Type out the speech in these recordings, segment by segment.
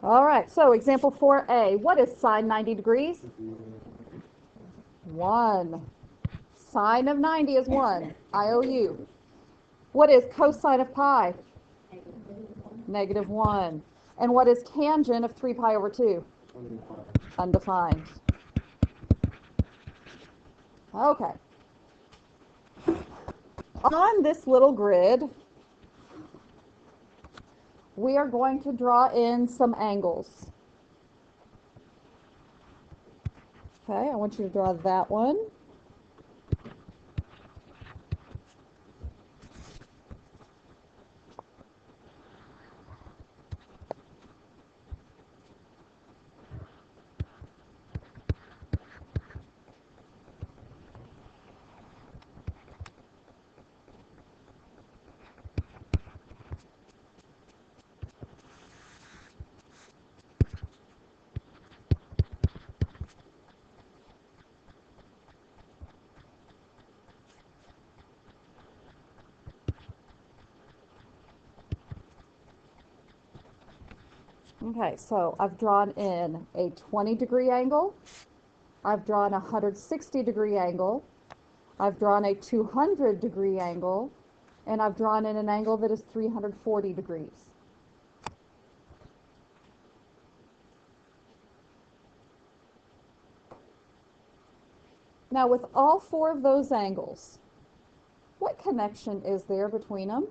All right, so example 4a. What is sine 90 degrees? 1. Sine of 90 is 1. IOU. What is cosine of pi? -1. And what is tangent of 3 pi over 2? Undefined. Okay. On this little grid, we are going to draw in some angles. Okay, I want you to draw that one. Okay, so I've drawn in a 20-degree angle. I've drawn a 160-degree angle. I've drawn a 200-degree angle. And I've drawn in an angle that is 340 degrees. Now, with all 4 of those angles, what connection is there between them?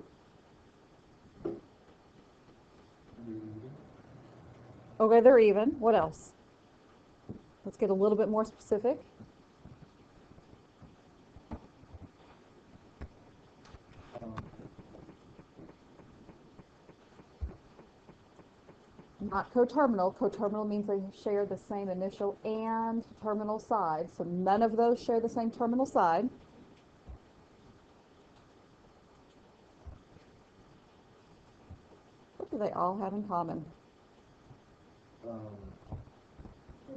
Okay, they're even. What else? Let's get a little bit more specific. Not coterminal. Coterminal means they share the same initial and terminal side. So none of those share the same terminal side. What do they all have in common?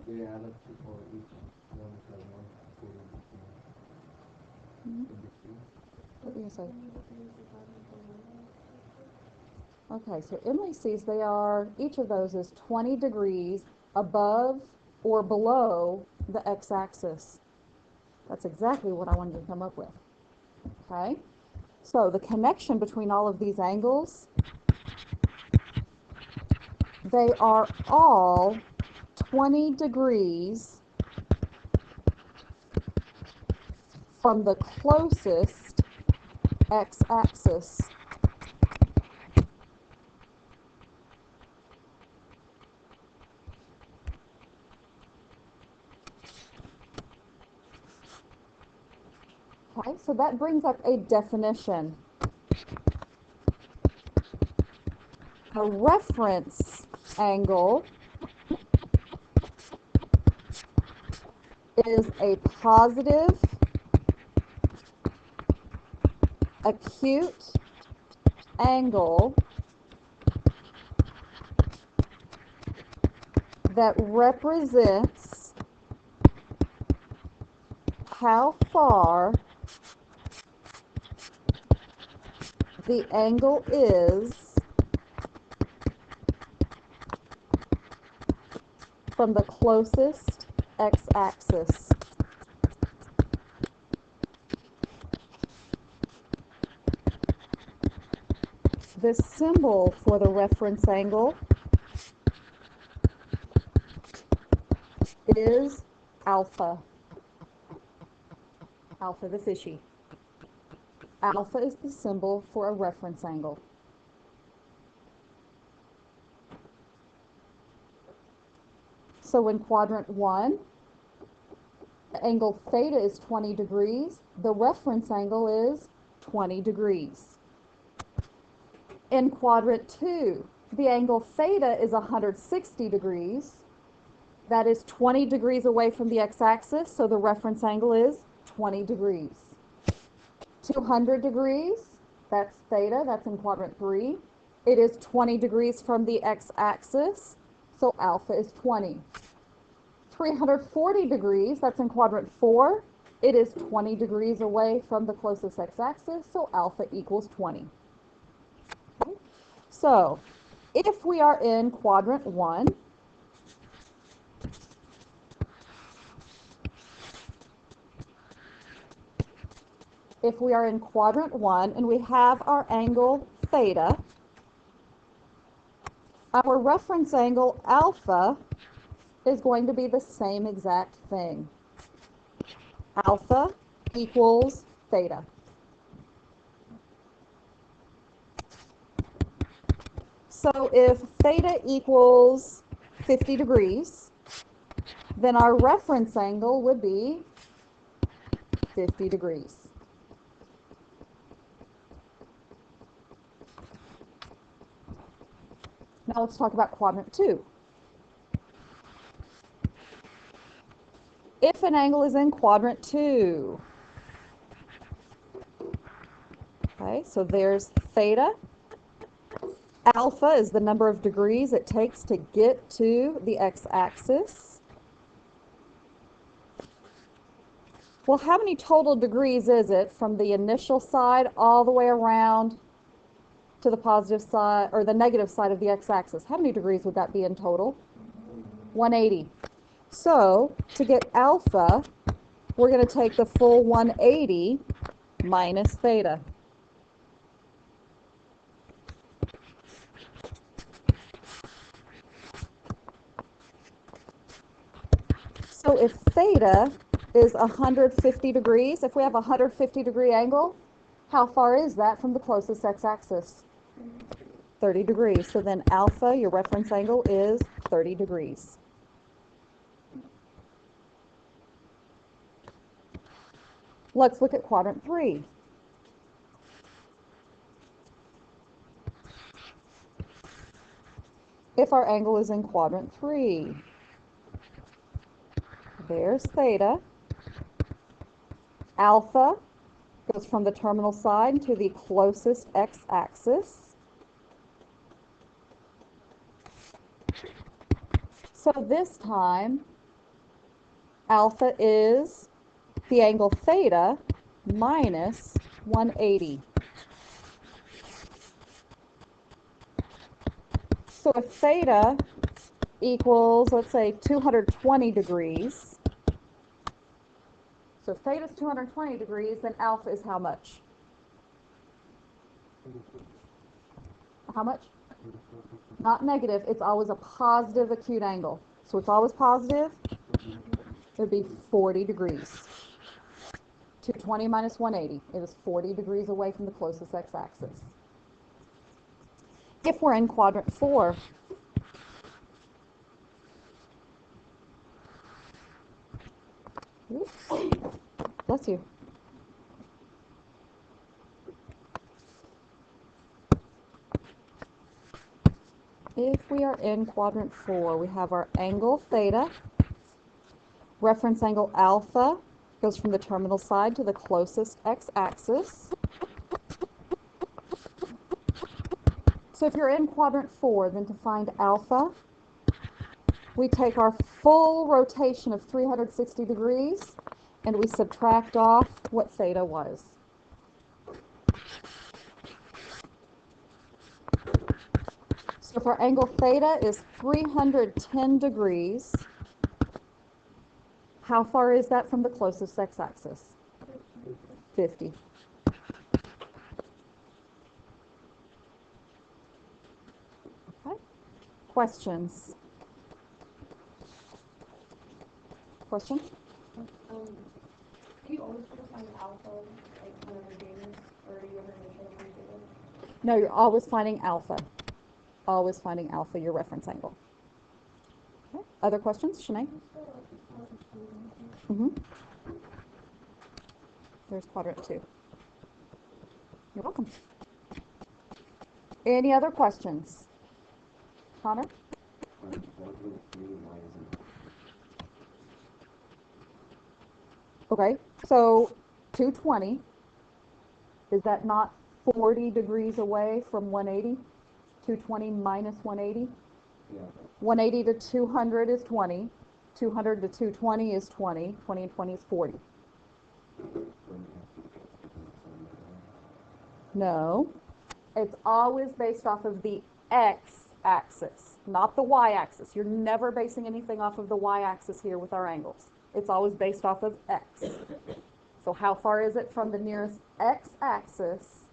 They add up to for each one to one. What do you say? Okay, so Emily sees they are, each of those is 20 degrees above or below the x-axis. That's exactly what I wanted to come up with. Okay, so the connection between all of these angles, they are all 20 degrees from the closest x-axis. Okay, so that brings up a definition. A reference angle is a positive, acute angle that represents how far the angle is from the closest x-axis. The symbol for the reference angle is alpha. Alpha the fishy. Alpha is the symbol for a reference angle. So in quadrant 1, the angle theta is 20 degrees. The reference angle is 20 degrees. In quadrant 2, the angle theta is 160 degrees. That is 20 degrees away from the x-axis, so the reference angle is 20 degrees. 200 degrees, that's theta, that's in quadrant 3. It is 20 degrees from the x-axis, so alpha is 20. 340 degrees, that's in quadrant 4. It is 20 degrees away from the closest x-axis, so alpha equals 20. Okay. So If we are in quadrant 1, and we have our angle theta, our reference angle alpha is going to be the same exact thing. Alpha equals theta. So if theta equals 50 degrees, then our reference angle would be 50 degrees. Now let's talk about quadrant 2. If an angle is in quadrant 2, okay, so there's theta. Alpha is the number of degrees it takes to get to the x-axis. Well, how many total degrees is it from the initial side all the way around to the positive side, or the negative side of the x-axis? How many degrees would that be in total? 180. So, to get alpha, we're going to take the full 180 minus theta. So if theta is 150 degrees, if we have a 150 degree angle, how far is that from the closest x-axis? 30 degrees. So then alpha, your reference angle, is 30 degrees. Let's look at quadrant 3. If our angle is in quadrant 3, there's theta. Alpha goes from the terminal side to the closest x-axis. So this time, alpha is the angle theta minus 180. So if theta equals, let's say, 220 degrees, so if theta is 220 degrees, then alpha is how much? How much? Not negative, it's always a positive acute angle. So it's always positive, it would be 40 degrees. 220 minus 180, it is 40 degrees away from the closest x-axis. If we're in quadrant 4, oops, bless you. If we are in quadrant 4, we have our angle theta, reference angle alpha goes from the terminal side to the closest x-axis. So if you're in quadrant 4, then to find alpha, we take our full rotation of 360 degrees and we subtract off what theta was. So if our angle theta is 310 degrees, how far is that from the closest x-axis? 50. Okay. Questions? Question? Do you always try to find alpha, like whenever data, or do you ever make sure data? No, you're always finding alpha. Always finding alpha, your reference angle. Okay. Other questions, Shanae? There's quadrant 2. You're welcome. Any other questions? Connor? Okay, so 220, is that not 40 degrees away from 180? 220 minus 180? Yeah. 180 to 200 is 20. 200 to 220 is 20. 20 and 20 is 40. No. It's always based off of the x axis, not the y-axis. You're never basing anything off of the y-axis here with our angles. It's always based off of x. So how far is it from the nearest x-axis?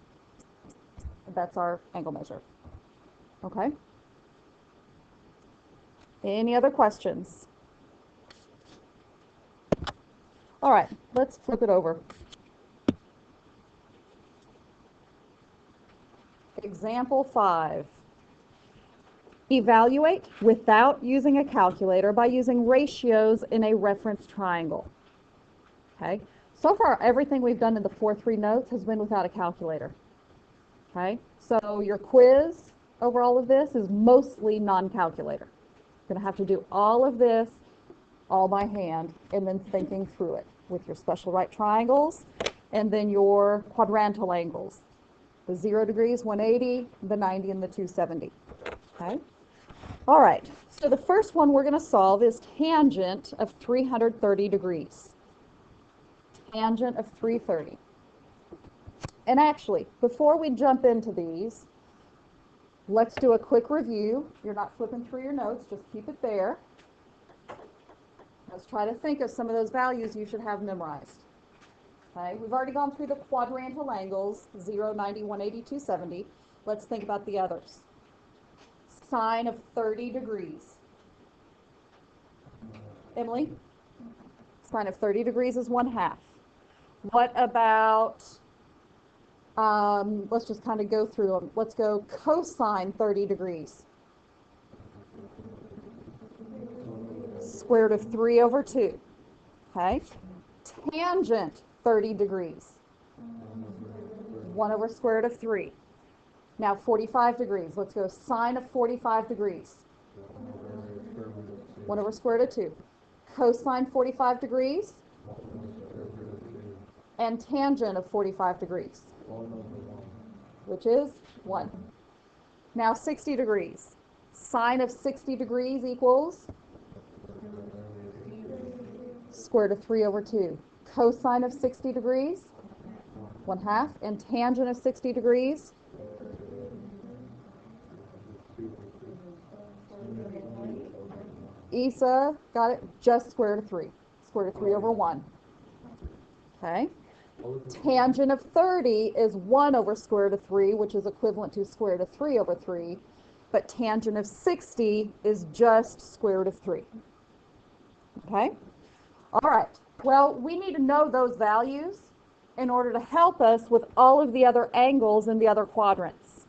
That's our angle measure. Okay? Any other questions? All right, let's flip it over. Example 5. Evaluate without using a calculator by using ratios in a reference triangle. Okay? So far, everything we've done in the 4-3 notes has been without a calculator. Okay? So your quiz over all of this is mostly non-calculator. You're going to have to do all of this all by hand and then thinking through it with your special right triangles and then your quadrantal angles. The 0 degrees, 180, the 90, and the 270. Okay? All right. So the first one we're going to solve is tangent of 330 degrees. Tangent of 330. And actually, before we jump into these, let's do a quick review. You're not flipping through your notes, just keep it there. Let's try to think of some of those values you should have memorized. Okay, we've already gone through the quadrantal angles, 0, 90, 180, 270. Let's think about the others. Sine of 30 degrees. Emily? Sine of 30 degrees is 1/2. What about, let's just kind of go through them. Let's go cosine 30 degrees. Square root of 3 over 2. Okay? Tangent 30 degrees. 1 over square root of 3. Now 45 degrees. Let's go sine of 45 degrees. 1 over square root of 2. Cosine 45 degrees. And tangent of 45 degrees. Which is 1. Now 60 degrees. Sine of 60 degrees equals square root of 3 over 2. Cosine of 60 degrees, 1/2, and tangent of 60 degrees, Isa, got it? Just square root of 3. Square root of 3 over 1. Okay? Tangent of 30 is 1 over square root of 3, which is equivalent to square root of 3 over 3. But tangent of 60 is just square root of 3. Okay? All right. Well, we need to know those values in order to help us with all of the other angles in the other quadrants.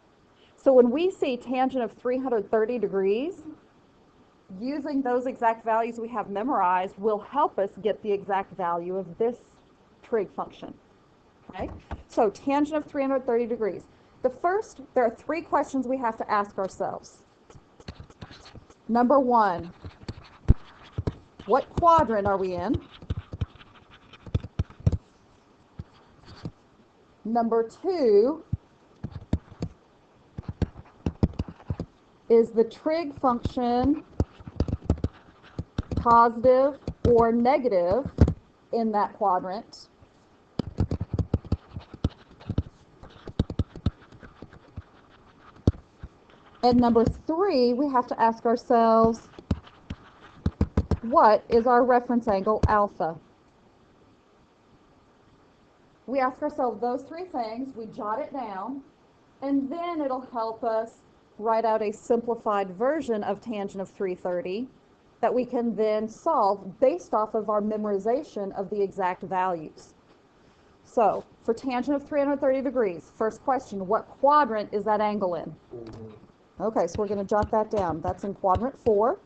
So when we see tangent of 330 degrees, using those exact values we have memorized will help us get the exact value of this trig function. Okay? So tangent of 330 degrees. There are 3 questions we have to ask ourselves. Number 1, what quadrant are we in? Number 2, is the trig function positive or negative in that quadrant? And number 3, we have to ask ourselves, what is our reference angle alpha? We ask ourselves those 3 things, we jot it down, and then it'll help us write out a simplified version of tangent of 330 that we can then solve based off of our memorization of the exact values. So, for tangent of 330 degrees, first question, what quadrant is that angle in? Okay, so we're going to jot that down. That's in quadrant 4.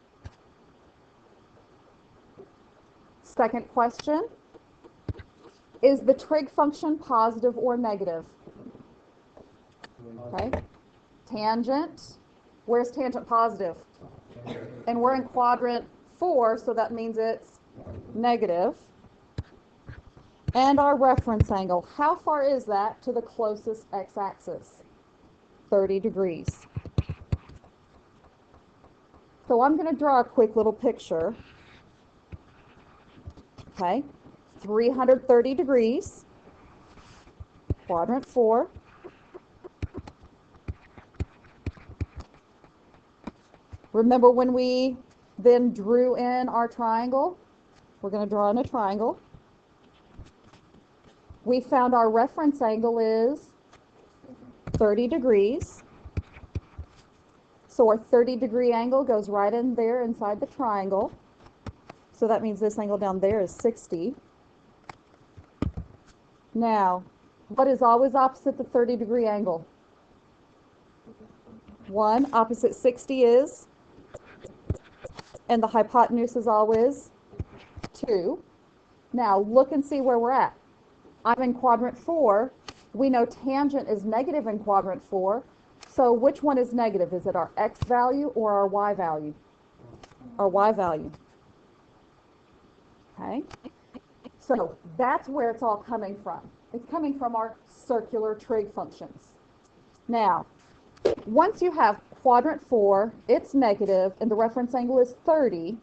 Second question, is the trig function positive or negative? Okay. Tangent. Where's tangent positive? And we're in quadrant 4, so that means it's negative. And our reference angle. How far is that to the closest x-axis? 30 degrees. So I'm going to draw a quick little picture. Okay. 330 degrees, quadrant 4. Remember when we then drew in our triangle? We're going to draw in a triangle. We found our reference angle is 30 degrees. So our 30-degree angle goes right in there inside the triangle. So that means this angle down there is 60. Now, what is always opposite the 30-degree angle? 1. Opposite 60 is, and the hypotenuse is always 2. Now, look and see where we're at. I'm in quadrant 4. We know tangent is negative in quadrant 4. So which one is negative? Is it our x value or our y value? Our y value. Okay? So that's where it's all coming from. It's coming from our circular trig functions. Now, once you have quadrant 4, it's negative, and the reference angle is 30,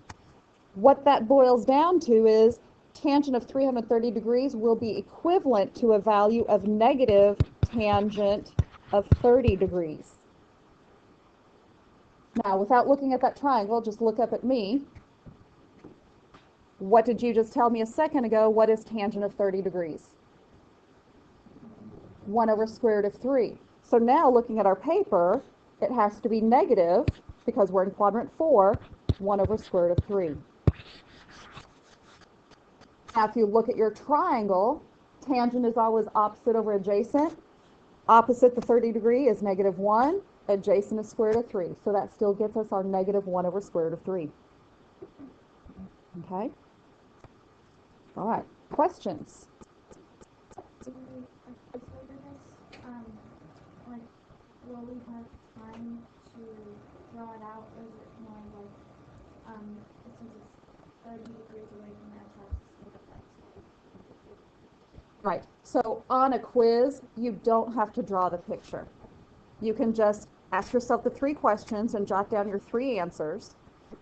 what that boils down to is tangent of 330 degrees will be equivalent to a value of negative tangent of 30 degrees. Now, without looking at that triangle, just look up at me. What did you just tell me a second ago? What is tangent of 30 degrees? 1 over square root of 3. So now, looking at our paper, it has to be negative, because we're in quadrant 4, 1 over square root of 3. Now, if you look at your triangle, tangent is always opposite over adjacent. Opposite the 30 degree is negative 1. Adjacent is square root of 3. So that still gets us our negative 1 over square root of 3. Okay? All right. Questions? Like, will we have time to draw it out, or is it more like, since it's 30 degrees away from the x-axis? Right. So on a quiz, you don't have to draw the picture. You can just ask yourself the 3 questions and jot down your 3 answers.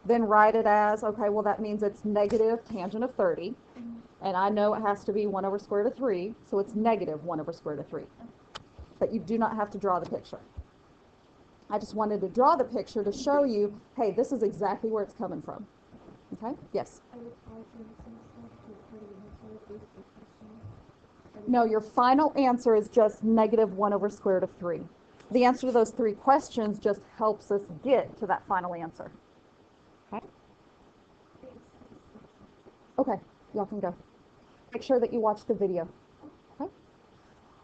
Then write it as, okay, well, that means it's negative tangent of 30. And I know it has to be 1 over square root of 3, so it's negative 1 over square root of 3. But you do not have to draw the picture. I just wanted to draw the picture to show you, hey, this is exactly where it's coming from. Okay? Yes? No, your final answer is just negative 1 over square root of 3. The answer to those 3 questions just helps us get to that final answer. Okay? Okay, y'all can go. Make sure that you watch the video. Okay?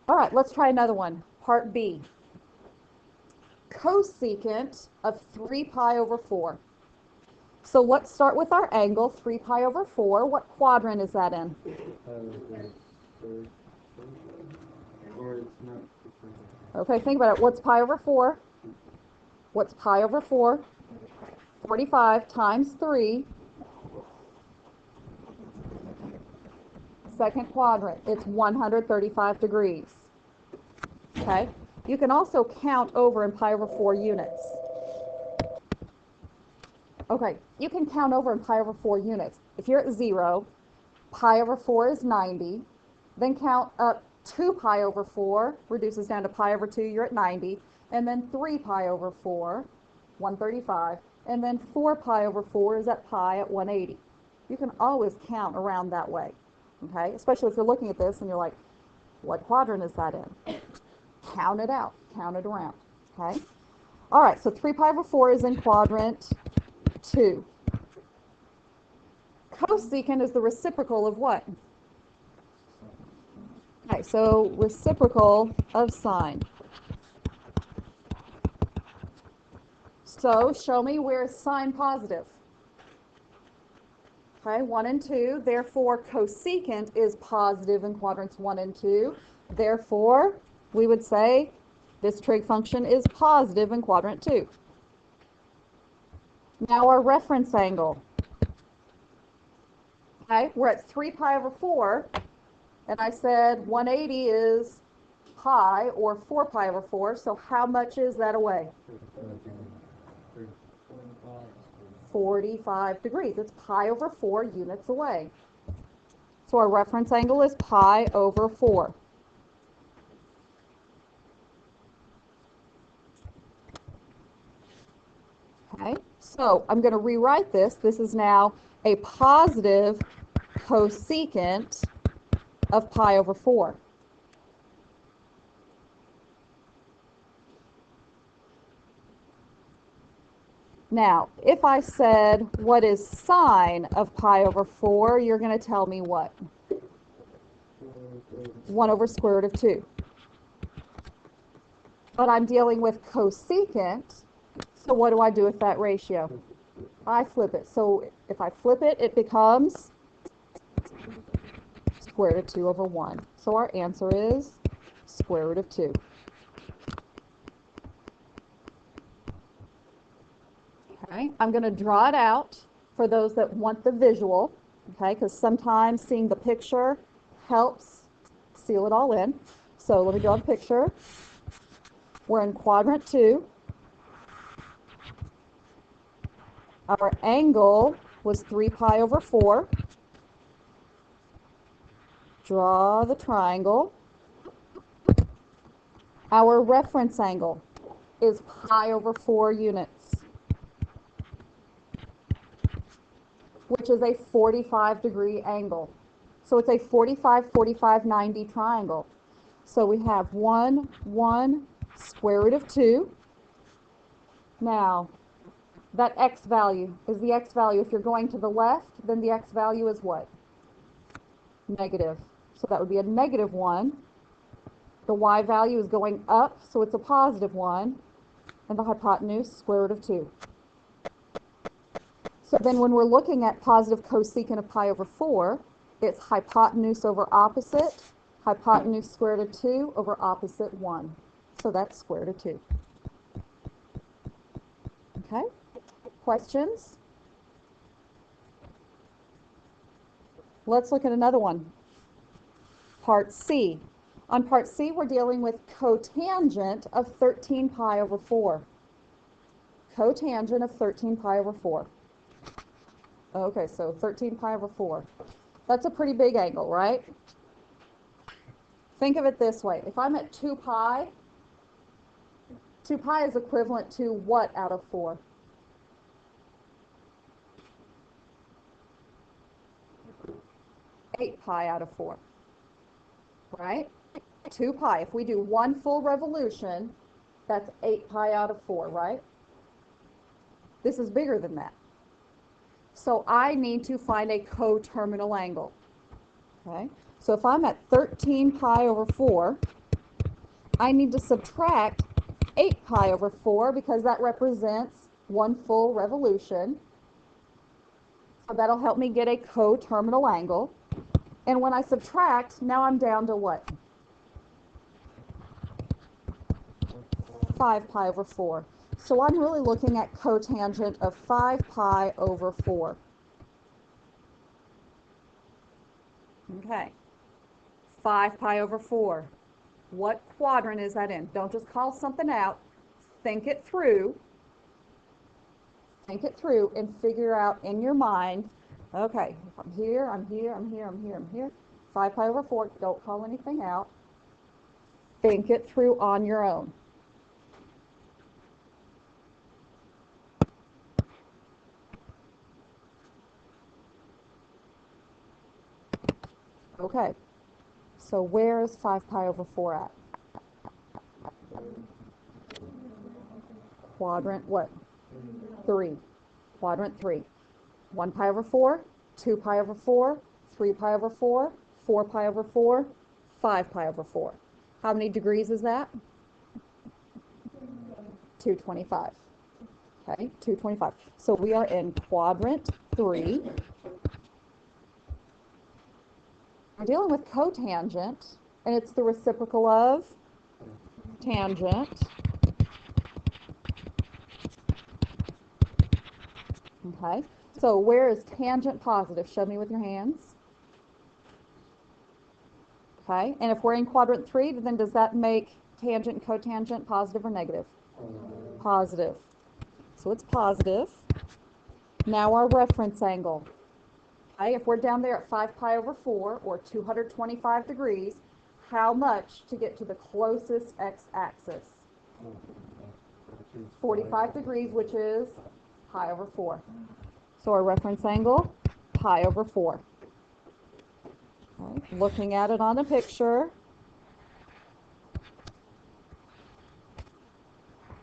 All right, let's try another one. Part B. Cosecant of 3 pi over 4. So let's start with our angle, 3 pi over 4. What quadrant is that in? Or it's not. Okay, think about it. What's pi over 4? What's pi over 4? 45 times 3. Second quadrant. It's 135 degrees. Okay? You can also count over in pi over 4 units. Okay, you can count over in pi over 4 units. If you're at 0, pi over 4 is 90. Then count up 2 pi over 4, reduces down to pi over 2, you're at 90. And then 3 pi over 4, 135. And then 4 pi over 4 is at pi at 180. You can always count around that way. Okay, especially if you're looking at this and you're like, what quadrant is that in? Count it out, count it around. Okay, all right, so 3 pi over 4 is in quadrant 2. Cosecant is the reciprocal of what? Okay, so reciprocal of sine. So show me where is sine positive. Okay, 1 and 2. Therefore, cosecant is positive in quadrants 1 and 2. Therefore, we would say this trig function is positive in quadrant 2. Now our reference angle. Okay, we're at 3 pi over 4, and I said 180 is pi, or 4 pi over 4, so how much is that away? 45 degrees. It's pi over 4 units away. So our reference angle is pi over 4. Okay, So I'm going to rewrite this. This is now a positive cosecant of pi over 4. Now, if I said, what is sine of pi over 4, you're going to tell me what? 1 over square root of 2. But I'm dealing with cosecant, so what do I do with that ratio? I flip it. So if I flip it, it becomes square root of 2 over 1. So our answer is square root of 2. Okay, I'm going to draw it out for those that want the visual, okay, because sometimes seeing the picture helps seal it all in. So let me draw the picture. We're in quadrant 2. Our angle was 3 pi over 4. Draw the triangle. Our reference angle is pi over 4 units, which is a 45-degree angle. So it's a 45, 45, 90 triangle. So we have 1, 1, square root of 2. Now, that x value is the x value. If you're going to the left, then the x value is what? Negative. So that would be a negative 1. The y value is going up, so it's a positive 1. And the hypotenuse, square root of 2. So then when we're looking at positive cosecant of pi over 4, it's hypotenuse over opposite, hypotenuse square root of 2 over opposite 1. So that's square root of 2. Okay? Questions? Let's look at another one. Part C. On part C, we're dealing with cotangent of 13 pi over 4. Cotangent of 13 pi over 4. Okay, so 13 pi over 4. That's a pretty big angle, right? Think of it this way. If I'm at 2 pi is equivalent to what out of 4? 8 pi out of 4, right? 2 pi. If we do 1 full revolution, that's 8 pi out of 4, right? This is bigger than that. So I need to find a coterminal angle. Okay? So if I'm at 13 pi over 4, I need to subtract 8 pi over 4 because that represents 1 full revolution. So that'll help me get a coterminal angle. And when I subtract, now I'm down to what? 5 pi over 4. So I'm really looking at cotangent of 5 pi over 4. Okay. 5 pi over 4. What quadrant is that in? Don't just call something out. Think it through. Think it through and figure out in your mind, okay, if I'm here, I'm here, I'm here, I'm here, I'm here. 5 pi over 4, don't call anything out. Think it through on your own. Okay, so where is 5 pi over 4 at? Quadrant what? 3. Quadrant 3. 1 pi over 4, 2 pi over 4, 3 pi over 4, 4 pi over 4, 5 pi over 4. How many degrees is that? 225. Okay, 225. So we are in quadrant 3. We're dealing with cotangent, and it's the reciprocal of tangent. Okay, so where is tangent positive? Show me with your hands. Okay, and if we're in quadrant 3, then does that make tangent and cotangent positive or negative? Positive. So it's positive. Now our reference angle. Okay, if we're down there at 5 pi over 4, or 225 degrees, how much to get to the closest x-axis? 45 degrees, which is pi over 4. So our reference angle, pi over 4. Okay. Looking at it on a picture,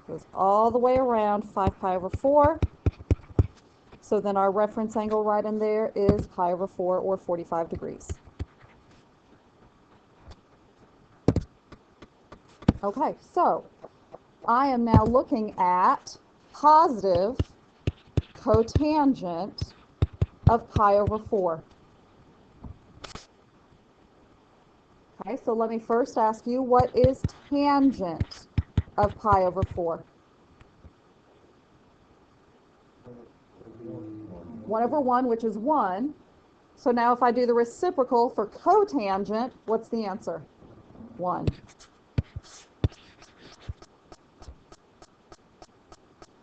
goes all the way around 5 pi over 4. So then our reference angle right in there is pi over 4, or 45 degrees. Okay, so I am now looking at positive cotangent of pi over 4. Okay, so let me first ask you, what is tangent of pi over 4? 1 over 1, which is 1. So now if I do the reciprocal for cotangent, what's the answer? 1.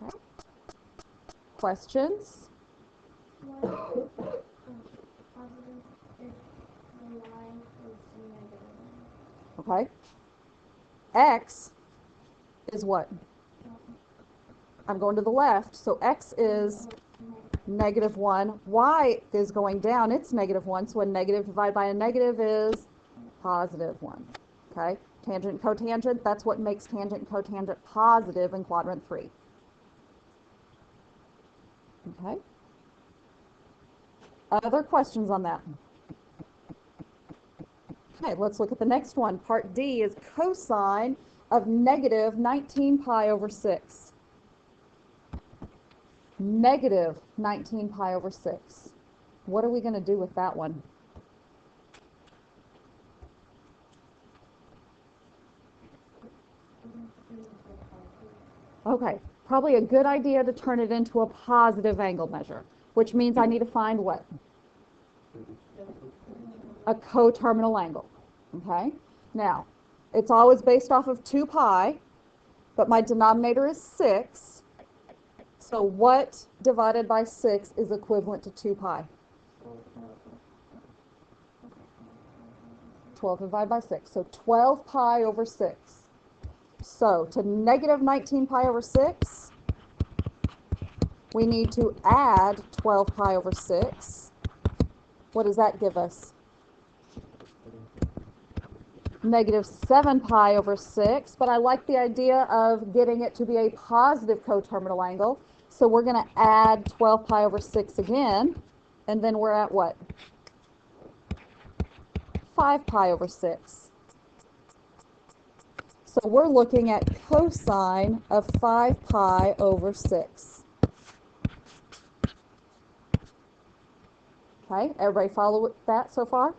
Okay. Questions? What is positive if the line is negative? Okay. X is what? I'm going to the left, so X is negative 1. Y is going down, it's negative 1, so a negative divided by a negative is positive 1. Okay? Tangent and cotangent, that's what makes tangent and cotangent positive in quadrant 3. Okay? Other questions on that? Okay, let's look at the next one. Part D is cosine of negative 19 pi over 6. Negative 19 pi over 6. What are we going to do with that one? Okay, probably a good idea to turn it into a positive angle measure, which means I need to find what? A coterminal angle. Okay? Now, it's always based off of 2 pi, but my denominator is 6. So what divided by 6 is equivalent to 2 pi? 12 divided by 6. So 12 pi over 6. So to negative 19 pi over 6, we need to add 12 pi over 6. What does that give us? Negative 7 pi over 6, but I like the idea of getting it to be a positive coterminal angle. So we're going to add 12 pi over 6 again, and then we're at what? 5 pi over 6. So we're looking at cosine of 5 pi over 6. Okay, everybody follow that so far?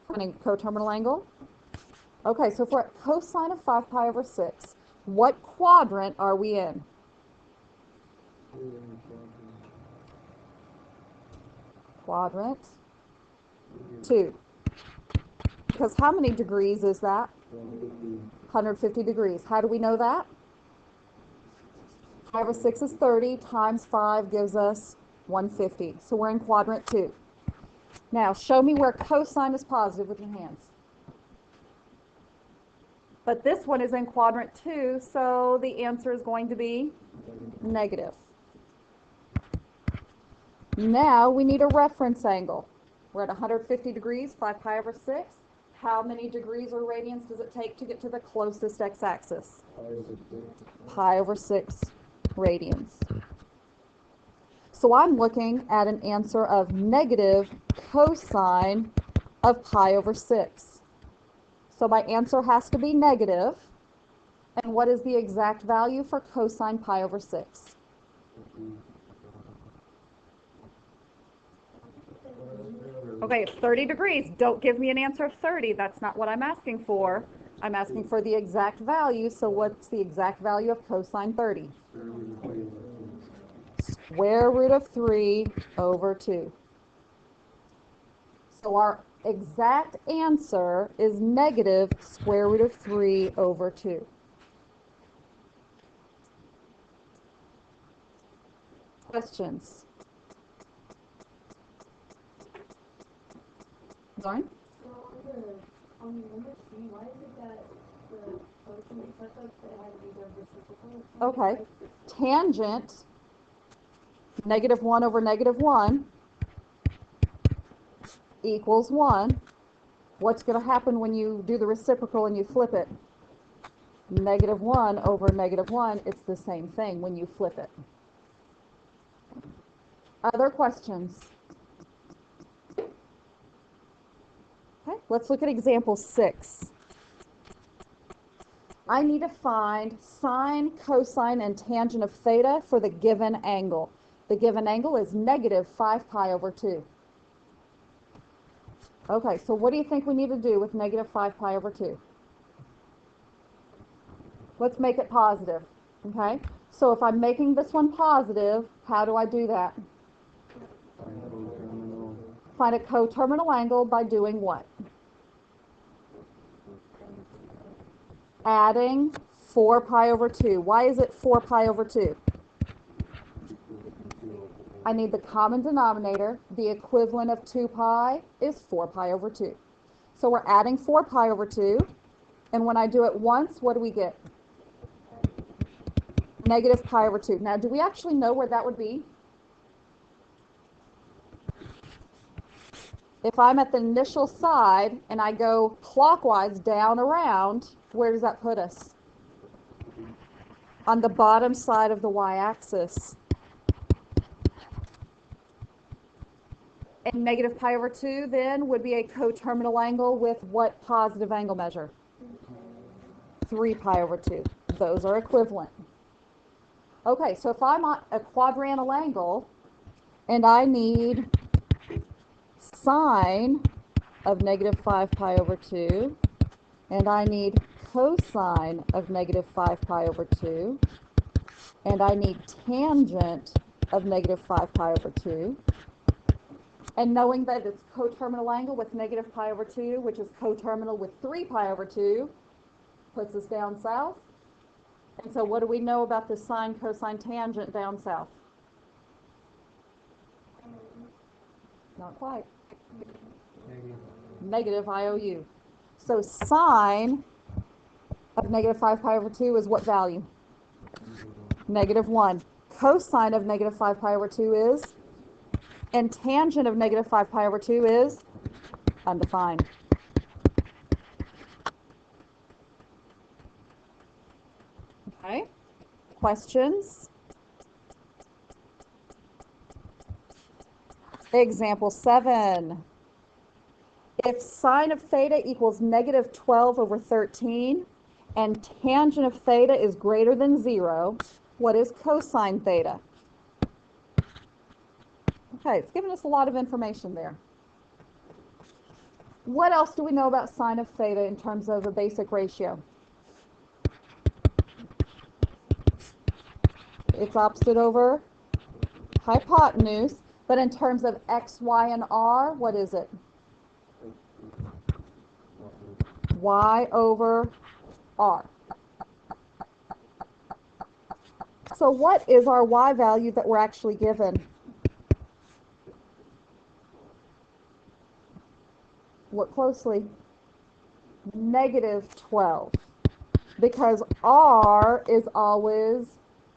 Finding coterminal angle? Okay, so if we're at cosine of 5 pi over 6, what quadrant are we in? Quadrant 2. Because how many degrees is that? 150 degrees. How do we know that? 5 over 6 is 30, times 5 gives us 150. So we're in quadrant 2. Now, show me where cosine is positive with your hands. But this one is in quadrant 2, so the answer is going to be negative. Now we need a reference angle. We're at 150 degrees, 5 pi over 6. How many degrees or radians does it take to get to the closest x-axis? Pi over 6 radians. So I'm looking at an answer of negative cosine of pi over 6. So my answer has to be negative. And what is the exact value for cosine pi over 6? Okay, it's 30 degrees. Don't give me an answer of 30. That's not what I'm asking for. I'm asking for the exact value. So what's the exact value of cosine 30? Square root of 3 over 2. So our exact answer is negative square root of 3 over 2. Questions? Lauren? So on number C, why is it that the cosine, I thought that it had to be the reciprocal? Okay. Tangent Negative 1 over negative 1 equals 1. What's going to happen when you do the reciprocal and you flip it? Negative 1 over negative 1, it's the same thing when you flip it. Other questions? Okay, let's look at example 6. I need to find sine, cosine, and tangent of theta for the given angle. The given angle is negative 5 pi over 2. Okay, so what do you think we need to do with negative 5 pi over 2? Let's make it positive, okay? So if I'm making this one positive, how do I do that? Find a coterminal angle by doing what? Adding 4 pi over 2. Why is it 4 pi over 2? I need the common denominator. The equivalent of 2 pi is 4 pi over 2. So we're adding 4 pi over 2. And when I do it once, what do we get? Negative pi over 2. Now, do we actually know where that would be? If I'm at the initial side and I go clockwise down around, where does that put us? On the bottom side of the y-axis. And negative pi over 2 then would be a coterminal angle with what positive angle measure? 3 pi over 2. Those are equivalent. Okay, so if I'm on a quadrantal angle and I need sine of negative 5 pi over 2 and I need cosine of negative 5 pi over 2 and I need tangent of negative 5 pi over 2, and knowing that it's coterminal angle with negative pi over 2, which is coterminal with 3 pi over 2, puts us down south. And so what do we know about the sine, cosine, tangent down south? Not quite. Negative IOU. So sine of negative 5 pi over 2 is what value? Negative 1. Cosine of negative 5 pi over 2 is? And tangent of negative 5 pi over 2 is? Undefined. Okay. Questions? Example 7. If sine of theta equals negative 12 over 13 and tangent of theta is greater than 0, what is cosine theta? Okay, it's given us a lot of information there. What else do we know about sine of theta in terms of a basic ratio? It's opposite over hypotenuse, but in terms of x, y, and r, what is it? Y over r. So what is our y value that we're actually given? Look closely. Negative 12. Because r is always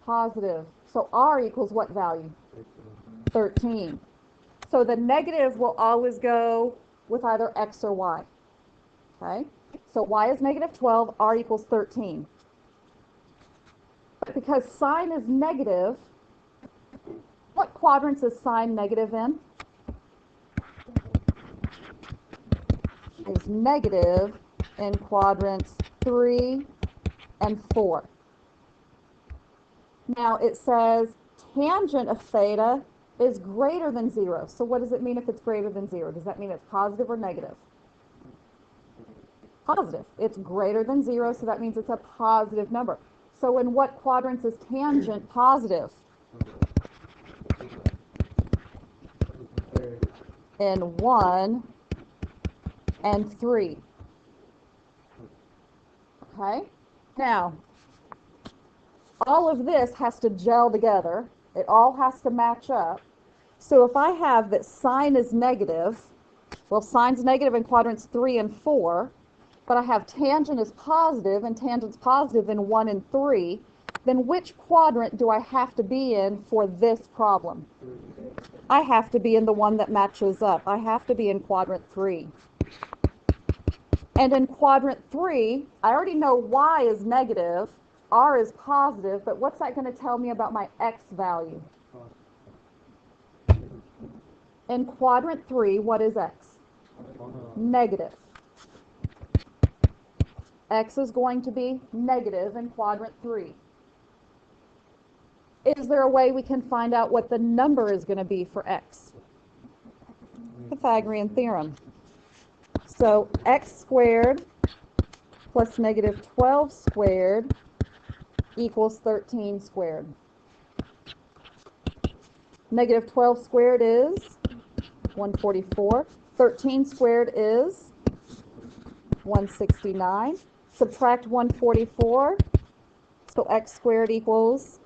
positive. So r equals what value? 13. So the negative will always go with either x or y. Okay? So y is negative 12, r equals 13. But because sine is negative, what quadrants is sine negative in? Is negative in quadrants 3 and 4. Now it says tangent of theta is greater than 0. So what does it mean if it's greater than 0? Does that mean it's positive or negative? Positive. It's greater than 0, so that means it's a positive number. So in what quadrants is tangent positive? In 1 and 3. Okay? Now, all of this has to gel together. It all has to match up. So if I have that sine is negative, well, sine's negative in quadrants 3 and 4, but I have tangent is positive, and tangent's positive in 1 and 3, then which quadrant do I have to be in for this problem? I have to be in the one that matches up. I have to be in quadrant 3. And in quadrant 3, I already know y is negative, r is positive, but what's that going to tell me about my x value? In quadrant 3, what is x? Negative. X is going to be negative in quadrant 3. Is there a way we can find out what the number is going to be for x? Pythagorean theorem. So x squared plus negative 12 squared equals 13 squared. Negative 12 squared is 144. 13 squared is 169. Subtract 144, so x squared equals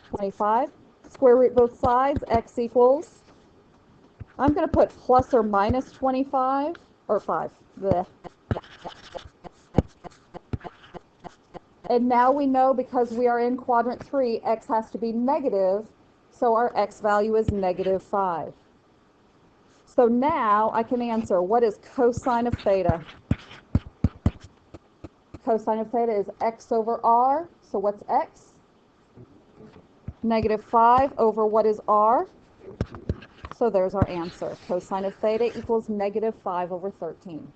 25. Square root both sides, x equals, I'm going to put plus or minus 25, or 5. Blech. And now we know because we are in quadrant 3, x has to be negative, so our x value is negative 5. So now I can answer, what is cosine of theta? Cosine of theta is x over r, so what's x? Negative 5 over what is r? So there's our answer. Cosine of theta equals negative 5 over 13.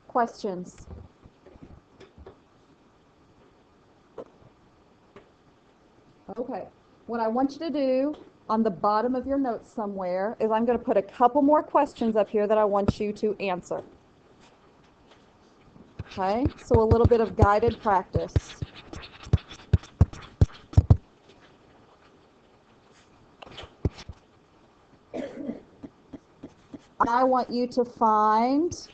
Questions? Okay. What I want you to do on the bottom of your notes somewhere is I'm going to put a couple more questions up here that I want you to answer. Okay? So a little bit of guided practice. I want you to find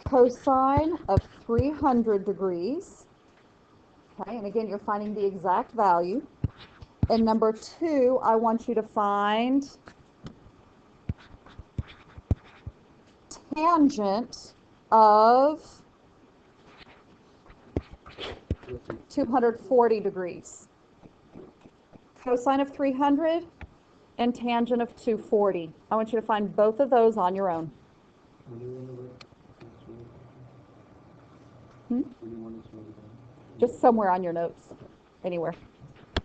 cosine of 300 degrees. Okay, and again, you're finding the exact value. And number 2, I want you to find tangent of 240 degrees. Cosine of 300 and tangent of 240. I want you to find both of those on your own. Just somewhere on your notes, anywhere.